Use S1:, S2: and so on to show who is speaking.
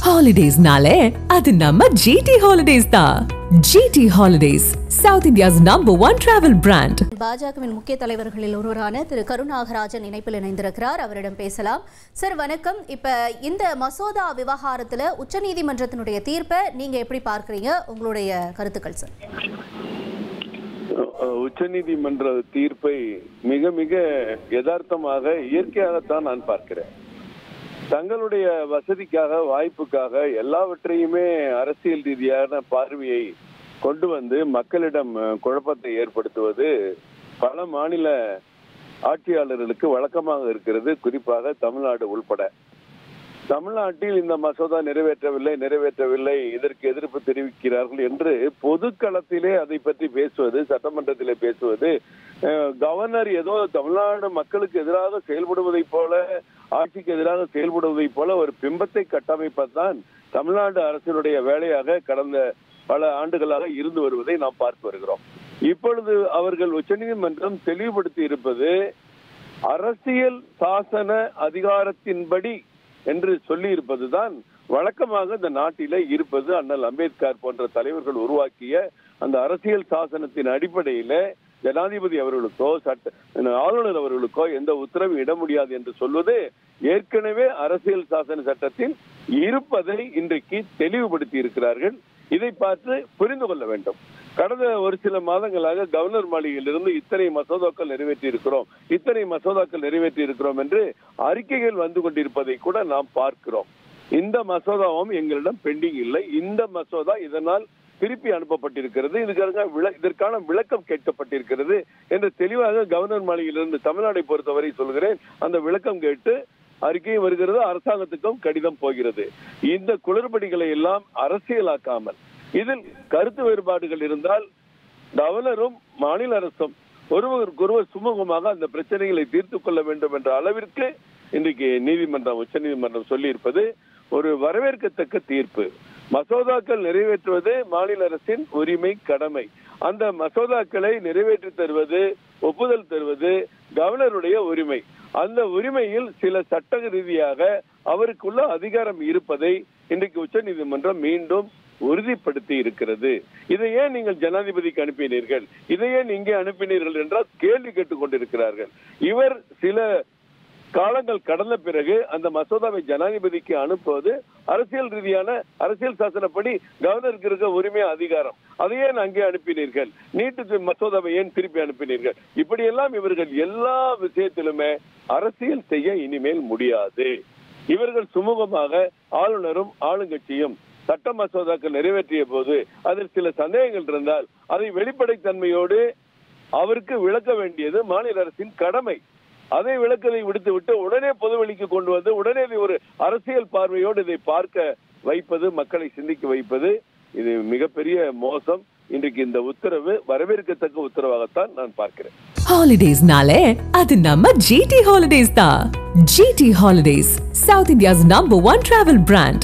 S1: Holidays-nale, அது நம்ம GT Holidays தான். GT Holidays, South India's #1 travel brand.
S2: பாஜகவின் முக்கிய தலைவர்களில் ஒருவரான திரு கருநாகராஜன் இணைப்பில் இணைந்திருக்கிறார். அவரிடம் பேசலாம். சார் வணக்கம். இப்ப இந்த மசோதா விவகாரத்துல உச்சநீதிமன்றத்தினுடைய தீர்ப்பை நீங்க எப்படி பார்க்கறீங்க? உங்களுடைய கருத்துக்கள் சார்.
S3: உச்சநீதிமன்ற தீர்ப்பை மிக மிக யதார்த்தமாக இயற்கையாகத்தான் நான் பார்க்கிறேன். தங்களுடைய வசதிக்காக வாய்ப்புக்காக எல்லாவற்றையுமே அரசியல் ரீதியான பார்வையை கொண்டு வந்து மக்களிடம் குழப்பத்தை ஏற்படுத்துவது பல மாநில ஆட்சியாளர்களுக்கு வழக்கமாக இருக்கிறது, குறிப்பாக தமிழ்நாடு உள்பட. தமிழ்நாட்டில் இந்த மசோதா நிறைவேற்றவில்லை, இதற்கு எதிர்ப்பு தெரிவிக்கிறார்கள் என்று பொதுக்களத்திலே அதை பற்றி பேசுவது, சட்டமன்றத்திலே பேசுவது, கவர்னர் ஏதோ தமிழ்நாடு மக்களுக்கு எதிராக செயல்படுவதை போல, ஆட்சிக்கு எதிராக செயல்படுவதை போல ஒரு பிம்பத்தை கட்டமைப்பதுதான் தமிழ்நாடு அரசினுடைய வேலையாக கடந்த பல ஆண்டுகளாக இருந்து வருவதை நாம் பார்த்து வருகிறோம். இப்பொழுது அவர்கள் உச்சநீதிமன்றம் தெளிவுபடுத்தி இருப்பது அரசியல் சாசன அதிகாரத்தின்படி என்று சொல்லி இருப்பதுதான் வழக்கமாக இந்த நாட்டில இருப்பது. அண்ணல் அம்பேத்கர் போன்ற தலைவர்கள் உருவாக்கிய அந்த அரசியல் சாசனத்தின் அடிப்படையில ஜனாதிபதி அவர்களுக்கோ ஆளுநர் அவர்களுக்கோ எந்த உத்தரவும் இட முடியாது என்று சொல்வது ஏற்கனவே அரசியல் சாசன சட்டத்தில் இருப்பதை இன்றைக்கு தெளிவுபடுத்தி இருக்கிறார்கள். இதை பார்த்து புரிந்து கொள்ள வேண்டும். கடந்த ஒரு சில மாதங்களாக கவர்னர் மாளிகையிலிருந்து இத்தனை மசோதாக்கள் நிறைவேற்றி இருக்கிறோம் என்று அறிக்கைகள் வந்து கொண்டிருப்பதை கூட நாம் பார்க்கிறோம். இந்த மசோதாவும் எங்களிடம் பெண்டிங் இல்லை. இந்த மசோதா இதனால் திருப்பி அனுப்பப்பட்டிருக்கிறது, இதற்கான விளக்கம் கேட்கப்பட்டிருக்கிறது என்று தெளிவாக கவர்னர் மாளிகையிலிருந்து தமிழ்நாட்டை பொறுத்தவரை சொல்கிறேன். அந்த விளக்கம் கேட்டு அறிக்கை வருகிறது, அரசாங்கத்துக்கும் கடிதம் போகிறது. இந்த குளறுபடிகளை எல்லாம் அரசியலாக்காமல், இதில் கருத்து வேறுபாடுகள் இருந்தால் கவர்னரும் மாநில அரசும் ஒருவருக்கொருவர் சுமூகமாக அந்த பிரச்சனைகளை தீர்த்து கொள்ள வேண்டும் என்ற அளவிற்கு இன்றைக்கு உச்சநீதிமன்றம் சொல்லி இருப்பது ஒரு வரவேற்கத்தக்க தீர்ப்பு. மசோதாக்கள் நிறைவேற்றுவது மாநில அரசின் உரிமை, கடமை. அந்த மசோதாக்களை நிறைவேற்றி தருவது, ஒப்புதல் தருவது கவர்னருடைய உரிமை. அந்த உரிமையில் சில சட்ட ரீதியாக அவருக்குள்ள அதிகாரம் இருப்பதை இன்றைக்கு உச்சநீதிமன்றம் மீண்டும் உறுதிப்படுத்தி இருக்கிறது. இதை ஏன் நீங்கள் ஜனாதிபதிக்கு அனுப்பினீர்கள், இதை ஏன் இங்கே அனுப்பினீர்கள் என்றால் கேள்வி கேட்டுக் கொண்டிருக்கிறார்கள். இவர் சில காலங்கள் கடந்த பிறகு அந்த மசோதாவை ஜனாதிபதிக்கு அனுப்புவது அரசியல் ரீதியான அரசியல் சாசனப்படி கவர்னருக்கு இருக்க உரிமை, அதிகாரம். அதையே அங்கே அனுப்பினீர்கள், நீட்டு மசோதாவை ஏன் திருப்பி அனுப்பினீர்கள்? இப்படியெல்லாம் இவர்கள் எல்லா விஷயத்திலுமே அரசியல் செய்ய இனிமேல் முடியாது. இவர்கள் சுமூகமாக ஆளுநரும் ஆளுங்கட்சியும் சட்ட மசோதாக்கள் நிறைவேற்றிய போது அதில் சில சந்தேகங்கள் இருந்தால் அதை வெளிப்படைத்தன்மையோடு அவருக்கு விளக்க வேண்டியது மாநில அரசின் கடமை. அதை விளக்கத்தை விடுத்துவிட்டு உடனே பொதுவெளிக்கு கொண்டு வந்து உடனே ஒரு அரசியல் பார்வையோடு இதை பார்க்க வைப்பது, மக்களை சிந்திக்க வைப்பது, இது மிகப்பெரிய மோசம். இன்றைக்கு இந்த உத்தரவு வரவேற்கத்தக்க உத்தரவாகத்தான் நான் பார்க்கிறேன்.
S1: Holidays-nale, அது நம்ம GT Holidays தான். GT Holidays, South India's #1 travel brand.